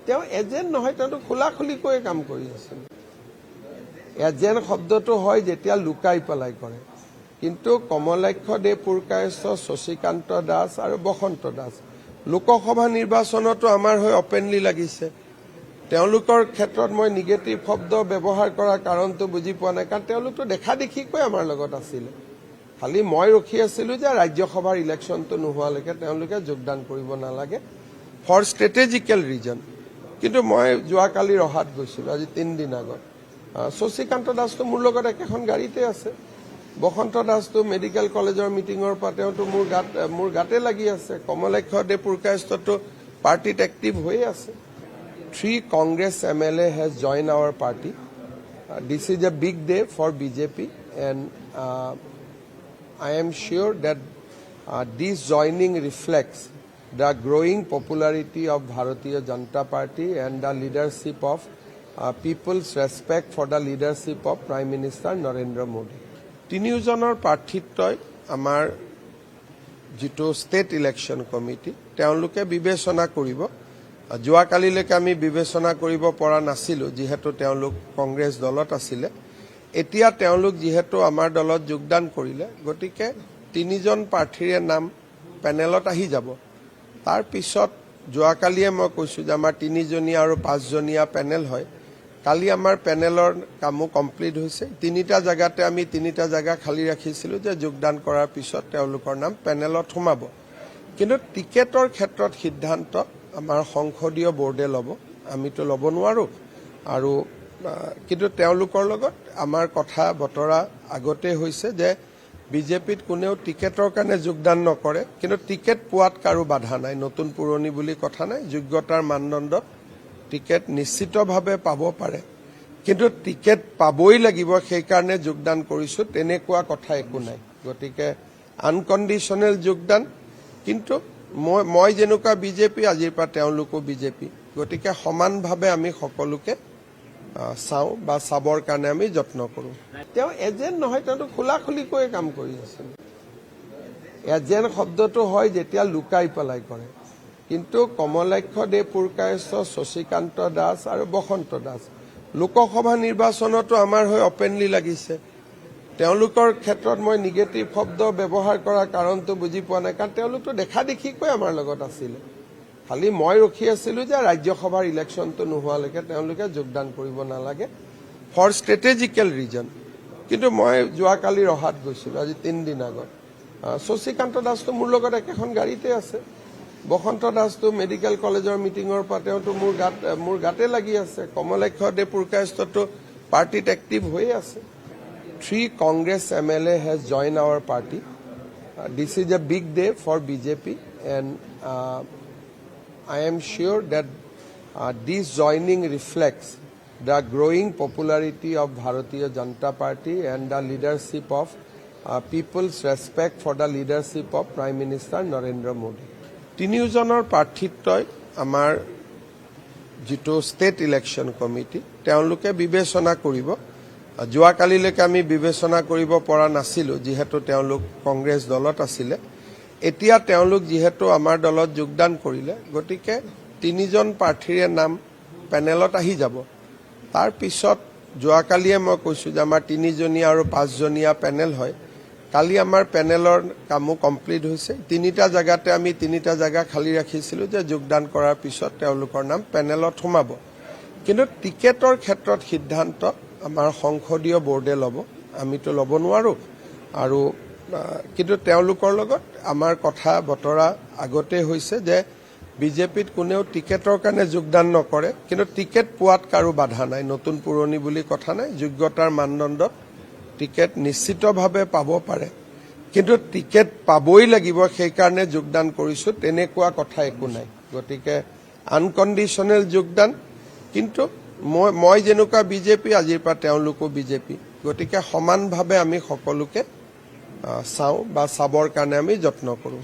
তেওঁ এজেণ্ট নহয়, তেওঁতো খোলাখুলিকৈ কাম কৰি আছে। এজেণ্ট শব্দটো হয় যেতিয়া লুকাই পেলাই কৰে, কিন্তু কমলাক্ষ দে পুৰকায়স্থ, শশীকান্ত দাস আৰু বসন্ত দাস লোকসভা নিৰ্বাচনতো আমাৰ হৈ অপেনলি লাগিছে। তেওঁলোকৰ ক্ষেত্ৰত মই নিগেটিভ শব্দ ব্যৱহাৰ কৰাৰ কাৰণটো বুজি পোৱা নাই, কাৰণ তেওঁলোকতো দেখা দেখিকৈ আমাৰ লগত আছিলে। খালি মই ৰখি আছিলোঁ যে ৰাজ্যসভাৰ ইলেকশ্যনটো নোহোৱালৈকে তেওঁলোকে যোগদান কৰিব নালাগে ফৰ ষ্ট্ৰেটেজিকেল ৰিজন। কিন্তু মই যোৱাকালি ৰহাত গৈছিলোঁ, আজি 3 দিন আগত। শশীকান্ত দাসটো মোৰ লগত একেখন গাড়ীতে আছে, বসন্ত দাসটো মেডিকেল কলেজৰ মিটিঙৰ পৰা তেওঁতো মোৰ গাতে লাগি আছে। কমলাক্ষ দে পুৰকায়স্থটো পাৰ্টিত এক্টিভ হৈয়ে আছে। 3 Congress MLA has joined our party. This is a big day for BJP, and I am sure that this joining reflects the growing popularity of Bharatiya Janata Party and the leadership of people's respect for the leadership of Prime Minister Narendra Modi. তিনিওজনৰ প্ৰাৰ্থিত্বই আমাৰ যিটো state election committee তেওঁলোকে বিবেচনা কৰিব। যোৱাকালিলৈকে আমি বিবেচনা কৰিব পৰা নাছিলোঁ, যিহেতু তেওঁলোক কংগ্ৰেছ দলত আছিলে। এতিয়া তেওঁলোক যিহেতু আমাৰ দলত যোগদান কৰিলে, গতিকে 3জন প্ৰাৰ্থীৰে নাম পেনেলত আহি যাব। তাৰ পিছত যোৱাকালিয়ে মই কৈছোঁ যে আমাৰ 3জনীয়া আৰু 5জনীয়া পেনেল হয়। কালি আমাৰ পেনেলৰ কামো কমপ্লিট হৈছে। 3টা জেগাতে আমি 3টা জেগা খালী ৰাখিছিলোঁ যে যোগদান কৰাৰ পিছত তেওঁলোকৰ নাম পেনেলত সোমাব। কিন্তু টিকেটৰ ক্ষেত্ৰত সিদ্ধান্ত আমাৰ সংসদীয় বোৰ্ডে ল'ব, আমিতো ল'ব নোৱাৰোঁ। আৰু কিন্তু তেওঁলোকৰ লগত আমাৰ কথা বতৰা আগতে হৈছে যে বিজেপিত কোনেও টিকেটৰ কাৰণে যোগদান নকৰে, কিন্তু টিকেট পোৱাত কাৰো বাধা নাই। নতুন পুৰণি বুলি কথা নাই, যোগ্যতাৰ মানদণ্ডত টিকেট নিশ্চিতভাৱে পাব পাৰে, কিন্তু টিকেট পাবই লাগিব সেইকাৰণে যোগদান কৰিছোঁ তেনেকুৱা কথা একো নাই। গতিকে আনকণ্ডিশ্যনেল যোগদান। কিন্তু মই যেনেকুৱা বিজেপি, আজিৰ পৰা তেওঁলোকো বিজেপি, গতিকে সমানভাৱে আমি সকলোকে চাওঁ বা চাবৰ কাৰণে আমি যত্ন কৰোঁ। তেওঁ এজেণ্ট নহয়, তেওঁতো খোলাখুলিকৈ কাম কৰি আছে। এজেণ্ট শব্দটো হয় যেতিয়া লুকাই পেলাই কৰে, কিন্তু কমলাক্ষ দে পুৰকায়স্থ, শশীকান্ত দাস আৰু বসন্ত দাস লোকসভা নিৰ্বাচনতো আমাৰ হৈ অপেনলি লাগিছে। তেওঁলোকৰ ক্ষেত্ৰত মই নিগেটিভ শব্দ ব্যৱহাৰ কৰাৰ কাৰণটো বুজি পোৱা নাই, কাৰণ তেওঁলোকতো দেখা দেখিকৈ আমাৰ লগত আছিলে। খালি মই ৰখি আছিলোঁ যে ৰাজ্যসভাৰ ইলেকশ্যনটো নোহোৱালৈকে তেওঁলোকে যোগদান কৰিব নালাগে ফৰ ষ্ট্ৰেটেজিকেল ৰিজন। কিন্তু মই যোৱাকালি ৰহাত গৈছিলোঁ, আজি 3 দিন আগত। শশীকান্ত দাসটো মোৰ লগত একেখন গাড়ীতে আছে, বসন্ত দাসটো মেডিকেল কলেজৰ মিটিঙৰ পৰা তেওঁতো মোৰ গাতে লাগি আছে। কমলাক্ষ দে পুৰকায়স্থটো পাৰ্টিত এক্টিভ হৈয়ে আছে। 3 Congress MLA has joined our party. This is a big day for BJP, and I am sure that this joining reflects the growing popularity of Bharatiya Janata Party and the leadership of people's respect for the leadership of Prime Minister Narendra Modi. 3জনৰ প্ৰাৰ্থিত্বই আমাৰ যিটো state election committee তেওঁলোকে বিবেচনা কৰিব। যোৱাকালিলৈকে আমি বিবেচনা কৰিব পৰা নাছিলোঁ, যিহেতু তেওঁলোক কংগ্ৰেছ দলত আছিলে। এতিয়া তেওঁলোক যিহেতু আমাৰ দলত যোগদান কৰিলে, গতিকে 3জন প্ৰাৰ্থীৰে নাম পেনেলত আহি যাব। তাৰ পিছত যোৱাকালিয়ে মই কৈছোঁ যে আমাৰ 3জনীয়া আৰু 5জনীয়া পেনেল হয়। কালি আমাৰ পেনেলৰ কামো কমপ্লিট হৈছে। 3টা জেগাতে আমি 3টা জেগা খালী ৰাখিছিলোঁ যে যোগদান কৰাৰ পিছত তেওঁলোকৰ নাম পেনেলত সোমাব। কিন্তু টিকেটৰ ক্ষেত্ৰত সিদ্ধান্ত আমাৰ সংসদীয় বোৰ্ডে ল'ব, আমিতো ল'ব নোৱাৰোঁ। আৰু কিন্তু তেওঁলোকৰ লগত আমাৰ কথা বতৰা আগতে হৈছে যে বিজেপিত কোনেও টিকেটৰ কাৰণে যোগদান নকৰে, কিন্তু টিকেট পোৱাত কাৰো বাধা নাই। নতুন পুৰণি বুলি কথা নাই, যোগ্যতাৰ মানদণ্ডত টিকেট নিশ্চিতভাৱে পাব পাৰে, কিন্তু টিকেট পাবই লাগিব সেইকাৰণে যোগদান কৰিছোঁ তেনেকুৱা কথা একো নাই। গতিকে আনকণ্ডিশ্যনেল যোগদান। কিন্তু মই যেনেকুৱা বিজেপি, আজিৰ পৰা তেওঁলোকো বিজেপি, গতিকে সমানভাৱে আমি সকলোকে চাওঁ বা চাবৰ কাৰণে আমি যত্ন কৰোঁ।